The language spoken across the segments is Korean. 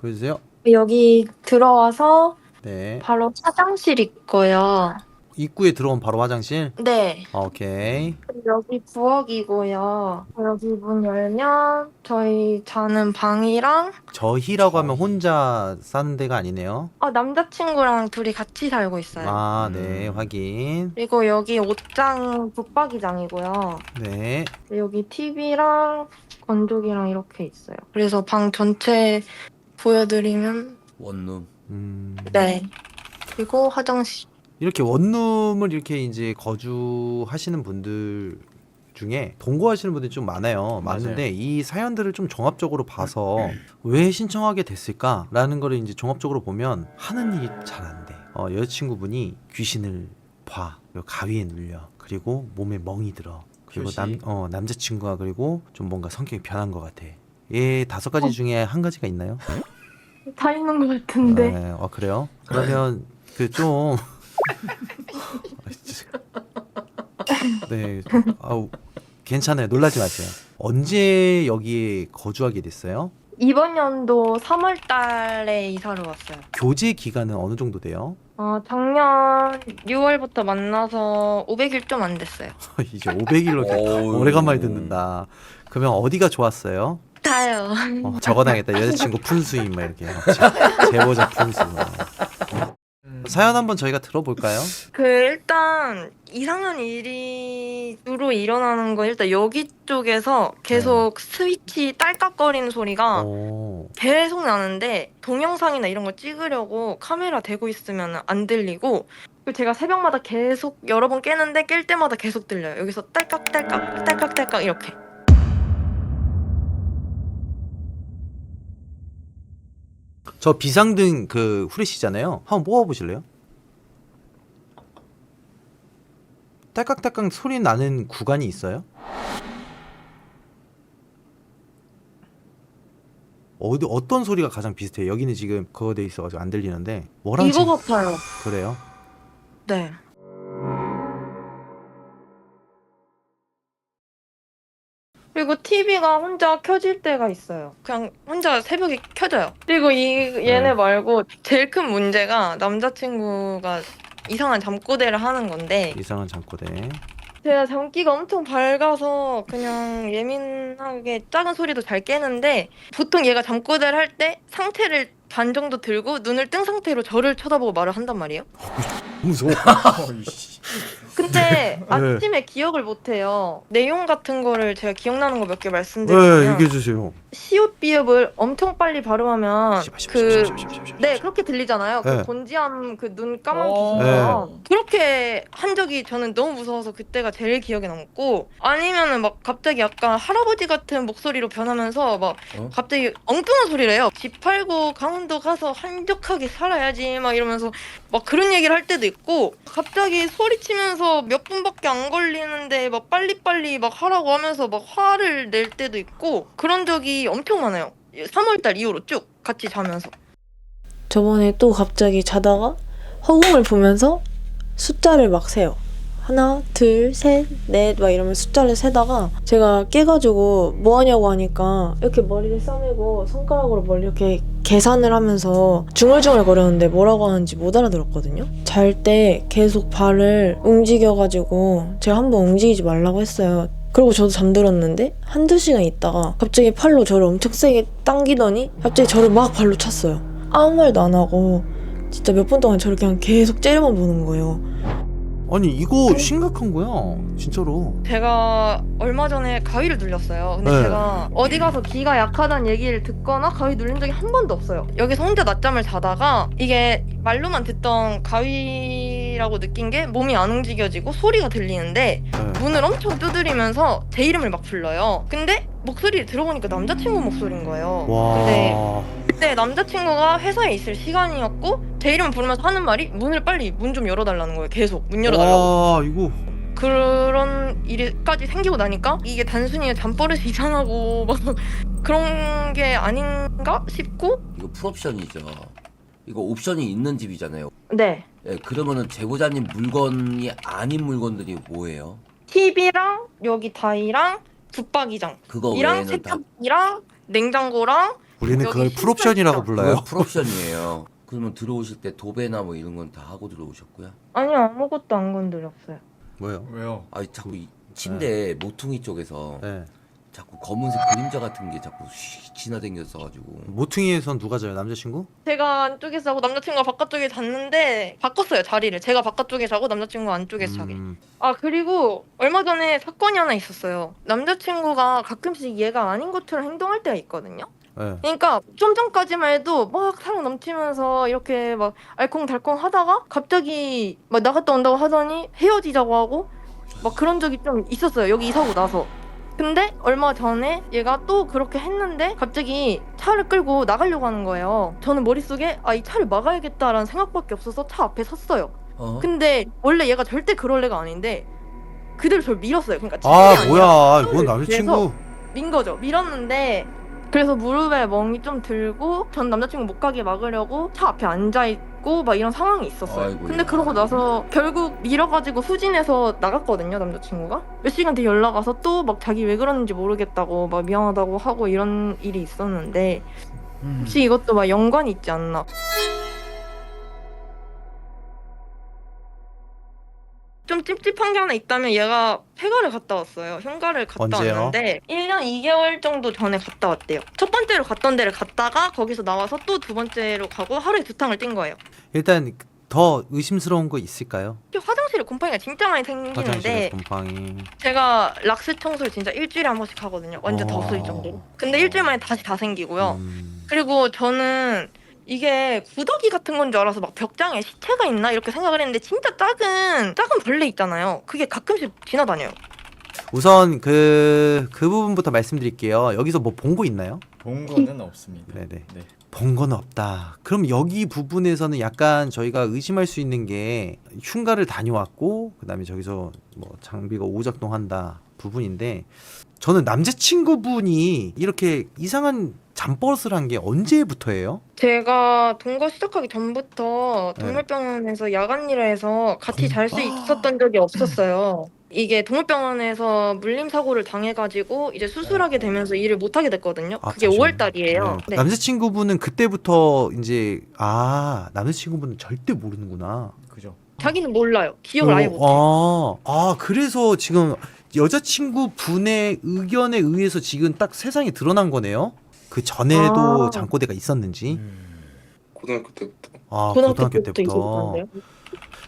보여주세요. 여기 들어와서 네. 바로 화장실 있고요. 입구에 들어온 바로 화장실. 네. 오케이. 여기 부엌이고요. 여기 문 열면 저희 자는 방이랑 저희라고 하면 혼자 사는 데가 아니네요. 남자친구랑 둘이 같이 살고 있어요. 아, 네, 확인. 그리고 여기 옷장 붙박이장이고요. 네. 여기 TV랑 건조기랑 이렇게 있어요. 그래서 방 전체 보여드리면 원룸. 네. 그리고 화장실. 이렇게 원룸을 이렇게 이제 거주하시는 분들 중에 동거하시는 분들이 좀 많아요. 많은데 이 사연들을 좀 종합적으로 봐서 왜 신청하게 됐을까라는 거를 이제 종합적으로 보면 하는 일이 잘 안 돼. 여자친구분이 귀신을 봐. 그리고 가위에 눌려. 그리고 몸에 멍이 들어. 그리고 남자친구가 그리고 좀 뭔가 성격이 변한 것 같아. 얘 5가지 중에 한 가지가 있나요? 다 있는 것 같은데. 네, 그래요? 그러면 그 좀 네, 괜찮아요. 놀라지 마세요. 언제 여기에 거주하게 됐어요? 이번 연도 3월 달에 이사를 왔어요. 교제 기간은 어느 정도 돼요? 작년 6월부터 만나서 500일 좀 안 됐어요. 이제 500일로 오래간만에 듣는다. 그러면 어디가 좋았어요? 다요. 적어놔야겠다. 여자친구 푼수임 막 이렇게 제보자 푼수. 사연 한번 저희가 들어볼까요? 일단 이상한 일이 주로 일어나는 건 일단 여기 쪽에서 계속 스위치 딸깍거리는 소리가 계속 나는데 동영상이나 이런 거 찍으려고 카메라 대고 있으면 안 들리고, 그리고 제가 새벽마다 계속 여러 번 깨는데 깰 때마다 계속 들려요. 여기서 딸깍딸깍 딸깍딸깍 이렇게. 저 비상등 그 후레쉬잖아요. 한번 뽑아보실래요? 딸깍딸깍 소리 나는 구간이 있어요? 어떤 소리가 가장 비슷해요? 여기는 지금 그거 돼 있어가지고 안 들리는데 뭐랑 이거 같아요. 그래요? 네. 그리고 TV가 혼자 켜질 때가 있어요. 그냥 혼자 새벽에 켜져요. 그리고 얘네 말고 제일 큰 문제가 남자친구가 이상한 잠꼬대를 하는 건데, 이상한 잠꼬대. 제가 잠기가 엄청 밝아서 그냥 예민하게 작은 소리도 잘 깨는데, 보통 얘가 잠꼬대를 할 때 상체를 반 정도 들고 눈을 뜬 상태로 저를 쳐다보고 말을 한단 말이에요. 무서워. 근데 아침에 기억을 못해요. 내용 같은 거를 제가 기억나는 거 몇 개 말씀드리면, 얘기해주세요. 시옷 비읍을 엄청 빨리 발음하면 네, 그렇게 들리잖아요. 네. 그 곤지암 그 눈 까만 어. 귀신처럼 그렇게 한 적이 저는 너무 무서워서 그때가 제일 기억에 남고, 아니면은 막 갑자기 약간 할아버지 같은 목소리로 변하면서 막 갑자기 엉뚱한 소리를 해요. 집 팔고 강원도 가서 한적하게 살아야지 막 이러면서 막 그런 얘기를 할 때도 있고, 갑자기 소리치면서 몇 분밖에 안 걸리는데 막 빨리빨리 막 하라고 하면서 막 화를 낼 때도 있고, 그런 적이 엄청 많아요. 3월달 이후로 쭉 같이 자면서. 저번에 또 갑자기 자다가 허공을 보면서 숫자를 막 세요. 하나, 둘, 셋, 넷 막 이러면서 숫자를 세다가 제가 깨가지고 뭐 하냐고 하니까 이렇게 머리를 싸매고 손가락으로 머리 이렇게 계산을 하면서 중얼중얼 거렸는데 뭐라고 하는지 못 알아들었거든요. 잘 때 계속 발을 움직여가지고 제가 한번 움직이지 말라고 했어요. 그리고 저도 잠들었는데 한두 시간 있다가 갑자기 팔로 저를 엄청 세게 당기더니 갑자기 저를 막 발로 찼어요. 아무 말도 안 하고 진짜 몇 분 동안 저를 그냥 계속 째려만 보는 거예요. 아니 이거 심각한 거야 진짜로. 제가 얼마 전에 가위를 눌렸어요. 근데 네. 제가 어디 가서 귀가 약하다는 얘기를 듣거나 가위 눌린 적이 한 번도 없어요. 여기서 혼자 낮잠을 자다가 이게 말로만 듣던 가위라고 느낀 게 몸이 안 움직여지고 소리가 들리는데, 문을 엄청 두드리면서 제 이름을 막 불러요. 근데 목소리를 들어보니까 남자친구 목소리인 거예요. 근데 그때 남자친구가 회사에 있을 시간이었고 제 이름을 부르면서 하는 말이 문을 빨리 문 좀 열어달라는 거예요. 계속 문 열어달라고. 와 이거 그런 일까지 생기고 나니까 이게 단순히 잠버릇이 이상하고 막 그런 게 아닌가 싶고. 이거 풀옵션이죠. 이거 옵션이 있는 집이잖아요. 네. 예, 그러면은 제보자님 물건이 아닌 물건들이 뭐예요? TV랑 여기 다이랑 붙박이장 그거 이랑 외에는 다 세탁기랑 냉장고랑 우리는 여기 그걸 풀옵션이라고 불러요. 그거 풀옵션이에요. 그러면 들어오실 때 도배나 뭐 이런 건 다 하고 들어오셨고요? 아니요, 아무것도 안 건드렸어요. 뭐요? 왜요? 아니 자꾸 이 침대 모퉁이 쪽에서 네. 자꾸 검은색 그림자 같은 게 자꾸 휙 지나다녔어가지고. 모퉁이에선 누가 자요? 남자친구? 제가 안쪽에 자고 남자친구가 바깥쪽에 잤는데 바꿨어요, 자리를. 제가 바깥쪽에 자고 남자친구가 안쪽에서 자게. 아, 그리고 얼마 전에 사건이 하나 있었어요. 남자친구가 가끔씩 얘가 아닌 것처럼 행동할 때가 있거든요. 네. 그러니까 좀 전까지만 해도 막 사랑 넘치면서 이렇게 막 알콩달콩 하다가 갑자기 막 나갔다 온다고 하더니 헤어지자고 하고 막 그런 적이 좀 있었어요, 여기 이사 오고 나서. 근데 얼마 전에 얘가 또 그렇게 했는데 갑자기 차를 끌고 나가려고 하는 거예요. 저는 머릿속에 이 차를 막아야겠다라는 생각밖에 없어서 차 앞에 섰어요. 근데 원래 얘가 절대 그럴 애가 아닌데 그대로 저를 밀었어요. 그러니까 아 아니라 뭐야? 손을 뭔 남자친구? 민 거죠. 밀었는데 그래서 무릎에 멍이 좀 들고 전 남자친구 못 가게 막으려고 차 앞에 앉아 있고 막 이런 상황이 있었어요. 아이고야. 근데 그러고 나서 결국 밀어가지고 후진해서 나갔거든요, 남자친구가. 몇 시간 뒤에 연락 와서 또 막 자기 왜 그러는지 모르겠다고 막 미안하다고 하고 이런 일이 있었는데 혹시 이것도 막 연관이 있지 않나. 좀 찝찝한 게 하나 있다면 얘가 폐가를 갔다 왔어요. 흉가를 갔다 언제요? 왔는데 1년 2개월 정도 전에 갔다 왔대요. 첫 번째로 갔던 데를 갔다가 거기서 나와서 또 두 번째로 가고 하루에 2탕을 뛴 거예요. 일단 더 의심스러운 거 있을까요? 화장실에 곰팡이가 진짜 많이 화장실에 생기는데 곰팡이. 제가 락스 청소를 진짜 일주일에 한 번씩 하거든요. 완전 더 쓸 정도로. 근데 일주일 만에 다시 다 생기고요. 그리고 저는 이게 구더기 같은 건 줄 알아서 막 벽장에 시체가 있나 이렇게 생각을 했는데 진짜 작은 벌레 있잖아요. 그게 가끔씩 지나다녀요. 우선 그 부분부터 말씀드릴게요. 여기서 뭐 본 거 있나요? 본 거는 없습니다. 네네. 네. 본 건 없다. 그럼 여기 부분에서는 약간 저희가 의심할 수 있는 게 흉가를 다녀왔고 그다음에 저기서 뭐 장비가 오작동한다 부분인데 저는 남자친구분이 이렇게 이상한 잠버릇을 한 게 언제부터예요? 제가 동거 시작하기 전부터 네. 동물병원에서 야간 일을 해서 같이 잘 수 있었던 적이 없었어요. 이게 동물병원에서 물림 사고를 당해가지고 이제 수술하게 되면서 일을 못 하게 됐거든요. 그게 잠시만요. 5월 달이에요. 네. 남자친구분은 그때부터 이제 남자친구분은 절대 모르는구나. 그죠. 자기는 몰라요. 기억을 아예 못해요. 그래서 지금 여자친구분의 의견에 의해서 지금 딱 세상이 드러난 거네요. 그 전에도 잠꼬대가 있었는지. 고등학교 때부터. 고등학교 때부터 때부터. 있었는데요.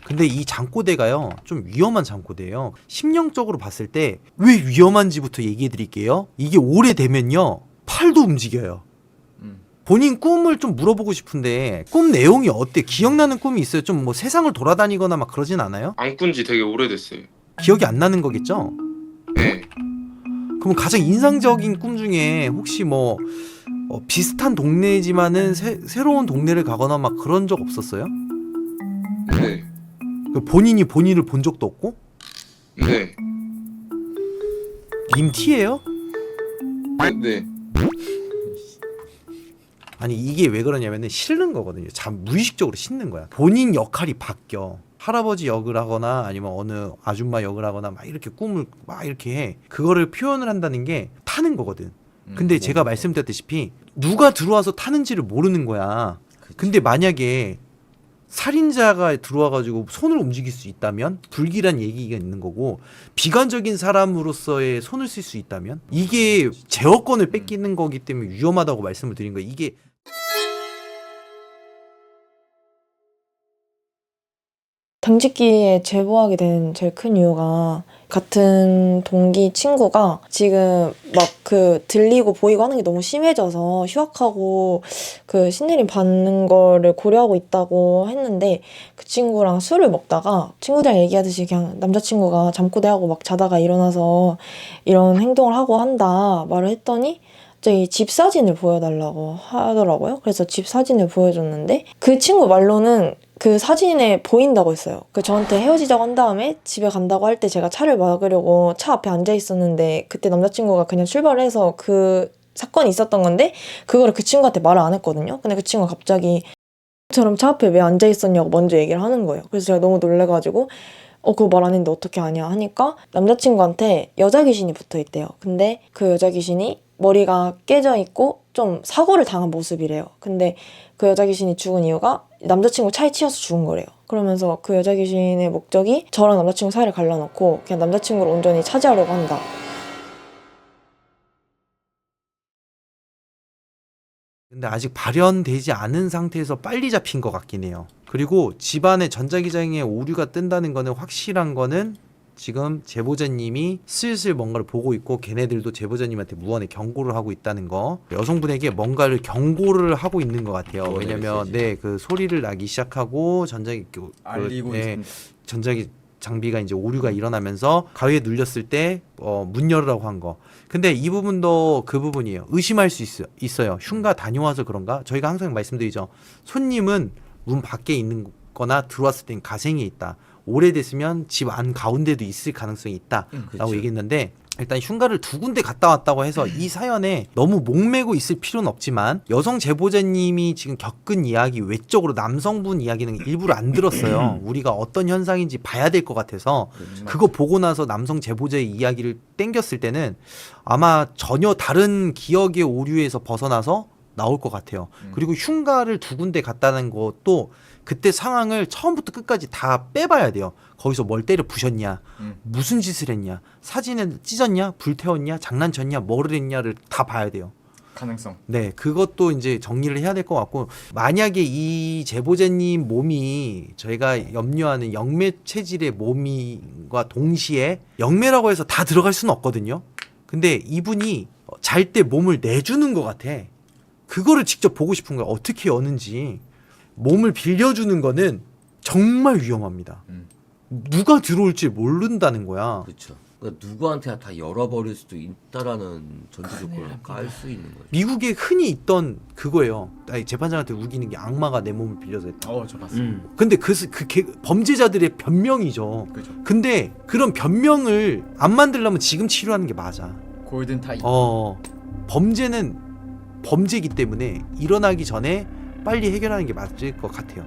근데 이 잠꼬대가요 좀 위험한 잠꼬대예요. 심령적으로 봤을 때 왜 위험한지부터 얘기해 드릴게요. 이게 오래되면요 팔도 움직여요. 본인 꿈을 좀 물어보고 싶은데 꿈 내용이 어때? 기억나는 꿈이 있어요? 좀 뭐 세상을 돌아다니거나 막 그러진 않아요? 안 꾼 지 되게 오래됐어요. 기억이 안 나는 거겠죠? 네. 그럼 가장 인상적인 꿈 중에 혹시 뭐 비슷한 동네지만은 새로운 동네를 가거나 막 그런 적 없었어요? 네. 본인이 본인을 본 적도 없고? 네. 님 T예요? 네. 아니 이게 왜 그러냐면은 싫는 거거든요. 무의식적으로 싫는 거야. 본인 역할이 바뀌어. 할아버지 역을 하거나 아니면 어느 아줌마 역을 하거나 막 이렇게 꿈을 막 이렇게 해. 그거를 표현을 한다는 게 타는 거거든. 근데 제가 말씀드렸다시피 누가 들어와서 타는지를 모르는 거야. 근데 만약에 살인자가 들어와가지고 손을 움직일 수 있다면 불길한 얘기가 있는 거고 비관적인 사람으로서의 손을 쓸 수 있다면 이게 제어권을 뺏기는 거기 때문에 위험하다고 말씀을 드린 거예요. 이게 당직기에 제보하게 된 제일 큰 이유가 같은 동기 친구가 지금 막 들리고 보이고 하는 게 너무 심해져서 휴학하고 신내림 받는 거를 고려하고 있다고 했는데 그 친구랑 술을 먹다가 친구들이랑 얘기하듯이 그냥 남자친구가 잠꼬대하고 막 자다가 일어나서 이런 행동을 하고 한다 말을 했더니 갑자기 집 사진을 보여달라고 하더라고요. 그래서 집 사진을 보여줬는데 그 친구 말로는 그 사진에 보인다고 했어요. 저한테 헤어지자고 한 다음에 집에 간다고 할 때 제가 차를 막으려고 차 앞에 앉아 있었는데 그때 남자친구가 그냥 출발을 해서 그 사건이 있었던 건데 그거를 그 친구한테 말을 안 했거든요. 근데 그 친구가 갑자기 처럼 차 앞에 왜 앉아 있었냐고 먼저 얘기를 하는 거예요. 그래서 제가 너무 놀래가지고 그거 말 안 했는데 어떻게 아냐 하니까 남자친구한테 여자 귀신이 붙어 있대요. 근데 그 여자 귀신이 머리가 깨져 있고 좀 사고를 당한 모습이래요. 근데 그 여자 귀신이 죽은 이유가 남자친구 차에 치여서 죽은 거래요. 그러면서 그 여자 귀신의 목적이 저랑 남자친구 사이를 갈라놓고 그냥 남자친구를 온전히 차지하려고 한다. 근데 아직 발현되지 않은 상태에서 빨리 잡힌 것 같긴 해요. 그리고 집안에 전자기장에 오류가 뜬다는 거는 확실한 거는 지금 제보자님이 슬슬 뭔가를 보고 있고 걔네들도 제보자님한테 무언의 경고를 하고 있다는 거. 여성분에게 뭔가를 경고를 하고 있는 것 같아요. 왜냐면 그 소리를 나기 시작하고 알리고 있습니다. 전자기 장비가 이제 오류가 일어나면서 가위에 눌렸을 때 문 열으라고 한 거. 근데 이 부분도 그 부분이에요. 의심할 수 있어요. 흉가 다녀와서 그런가? 저희가 항상 말씀드리죠. 손님은 문 밖에 있는 거나 들어왔을 땐 가생이 있다. 오래됐으면 집 안 가운데도 있을 가능성이 있다라고 그렇죠. 얘기했는데 일단 흉가를 2군데 갔다 왔다고 해서 이 사연에 너무 목매고 있을 필요는 없지만 여성 제보자님이 지금 겪은 이야기 외적으로 남성분 이야기는 일부러 안 들었어요. 우리가 어떤 현상인지 봐야 될 것 같아서 그거 보고 나서 남성 제보자의 이야기를 땡겼을 때는 아마 전혀 다른 기억의 오류에서 벗어나서 나올 것 같아요. 그리고 흉가를 2군데 갔다는 것도 그때 상황을 처음부터 끝까지 다 빼봐야 돼요. 거기서 뭘 때려 부셨냐, 무슨 짓을 했냐, 사진을 찢었냐, 불태웠냐, 장난쳤냐, 뭐를 했냐를 다 봐야 돼요. 가능성. 네, 그것도 이제 정리를 해야 될 것 같고, 만약에 이 제보자님 몸이 저희가 염려하는 영매 체질의 몸과 동시에 영매라고 해서 다 들어갈 수는 없거든요. 근데 이분이 잘 때 몸을 내주는 것 같아. 그거를 직접 보고 싶은 거야. 어떻게 여는지. 몸을 빌려주는 거는 정말 위험합니다. 누가 들어올지 모른다는 거야. 그렇죠. 그러니까 누구한테 다 열어버릴 수도 있다라는 전제 조건을 깔 수 있는 거예요. 미국에 흔히 있던 그거예요. 아니, 재판장한테 우기는 게 악마가 내 몸을 빌려서 했다. 저 봤습니다. 근데 범죄자들의 변명이죠. 그죠. 근데 그런 변명을 안 만들려면 지금 치료하는 게 맞아. 골든 타임. 범죄는 범죄이기 때문에 일어나기 전에 빨리 해결하는 게 맞을 것 같아요.